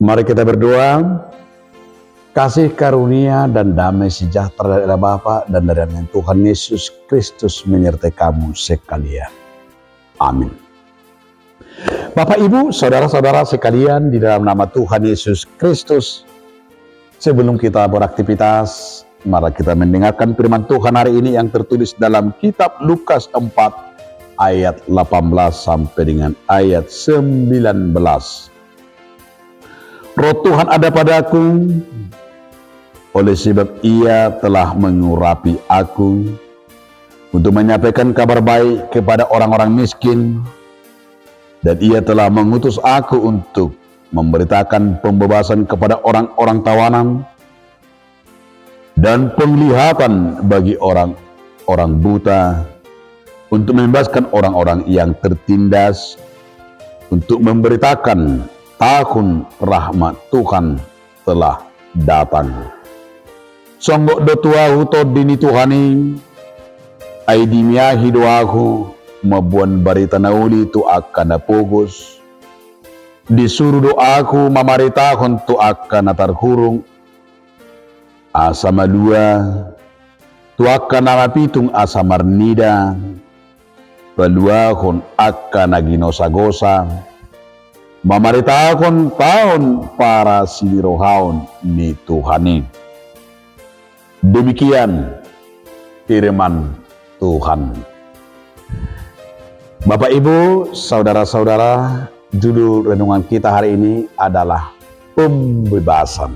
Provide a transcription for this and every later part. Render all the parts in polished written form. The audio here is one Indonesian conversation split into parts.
Mari kita berdoa. Kasih karunia dan damai sejahtera dari Bapa dan dari Tuhan Yesus Kristus menyertai kamu sekalian. Amin. Bapak, Ibu, saudara-saudara sekalian di dalam nama Tuhan Yesus Kristus, sebelum kita beraktivitas, mari kita mendengarkan firman Tuhan hari ini yang tertulis dalam kitab Lukas 4 ayat 18 sampai dengan ayat 19. Roh Tuhan ada padaku, oleh sebab Ia telah mengurapi aku untuk menyampaikan kabar baik kepada orang-orang miskin, dan Ia telah mengutus aku untuk memberitakan pembebasan kepada orang-orang tawanan dan penglihatan bagi orang-orang buta, untuk membebaskan orang-orang yang tertindas, untuk memberitakan tahun rahmat Tuhan telah datang. Songgok do tuahu to dini Tuhani, ay dimiyahi doahu, mabuan barita nauli tu akan napogus. Disuruh doaku mamaritahon tu akan natarhurung. Asa malua, tu akan namapitung asa marnida. Baluahon akan naginosa-gosa. Mamaritahon tahun para silirohaon ni Tuhani. Demikian firman Tuhan. Bapak, Ibu, saudara-saudara, judul renungan kita hari ini adalah pembebasan.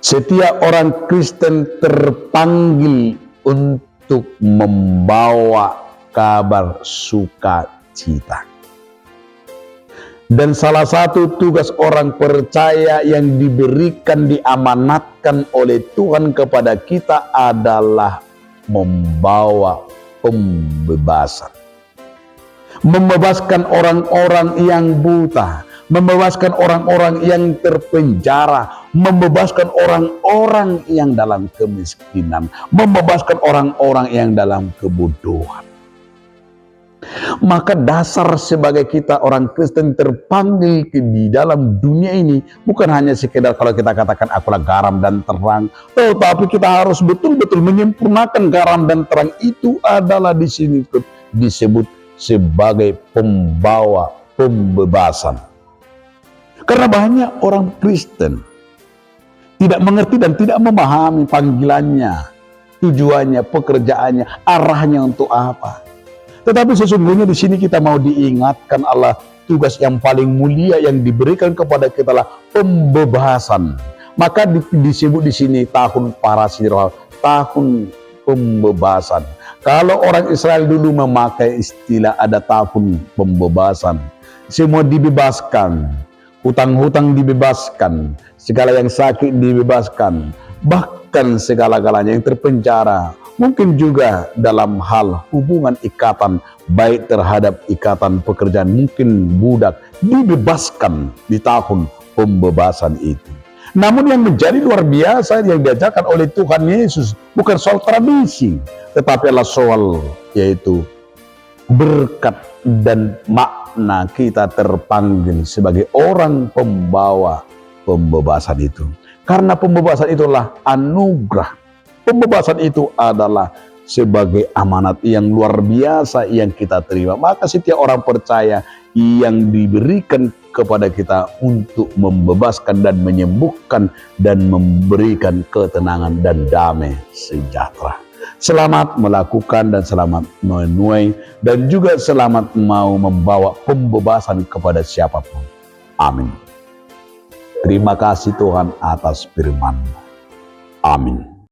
Setiap orang Kristen terpanggil untuk membawa kabar sukacita. Dan salah satu tugas orang percaya yang diberikan, diamanatkan oleh Tuhan kepada kita adalah membawa pembebasan. Membebaskan orang-orang yang buta, membebaskan orang-orang yang terpenjara, membebaskan orang-orang yang dalam kemiskinan, membebaskan orang-orang yang dalam kebodohan. Maka dasar sebagai kita orang Kristen terpanggil di dalam dunia ini bukan hanya sekedar kalau kita katakan akulah garam dan terang, tetapi kita harus betul-betul menyempurnakan garam dan terang itu adalah di sini disebut sebagai pembawa pembebasan. Karena banyak orang Kristen tidak mengerti dan tidak memahami panggilannya, tujuannya, pekerjaannya, arahnya untuk apa. Tetapi sesungguhnya di sini kita mau diingatkan Allah, tugas yang paling mulia yang diberikan kepada kita adalah pembebasan. Maka disebut di sini tahun parasirah, tahun pembebasan. Kalau orang Israel dulu memakai istilah ada tahun pembebasan, semua dibebaskan, hutang-hutang dibebaskan, segala yang sakit dibebaskan, bahkan segala-galanya yang terpenjara. Mungkin juga dalam hal hubungan ikatan, baik terhadap ikatan pekerjaan, mungkin budak dibebaskan di tahun pembebasan itu. Namun yang menjadi luar biasa yang diajarkan oleh Tuhan Yesus bukan soal tradisi, tetapi adalah soal yaitu berkat dan makna kita terpanggil sebagai orang pembawa pembebasan itu. Karena pembebasan itulah anugerah. Pembebasan itu adalah sebagai amanat yang luar biasa yang kita terima. Maka setiap orang percaya yang diberikan kepada kita untuk membebaskan dan menyembuhkan dan memberikan ketenangan dan damai sejahtera. Selamat melakukan dan selamat menuai dan juga selamat mau membawa pembebasan kepada siapapun. Amin. Terima kasih Tuhan atas firman. Amin.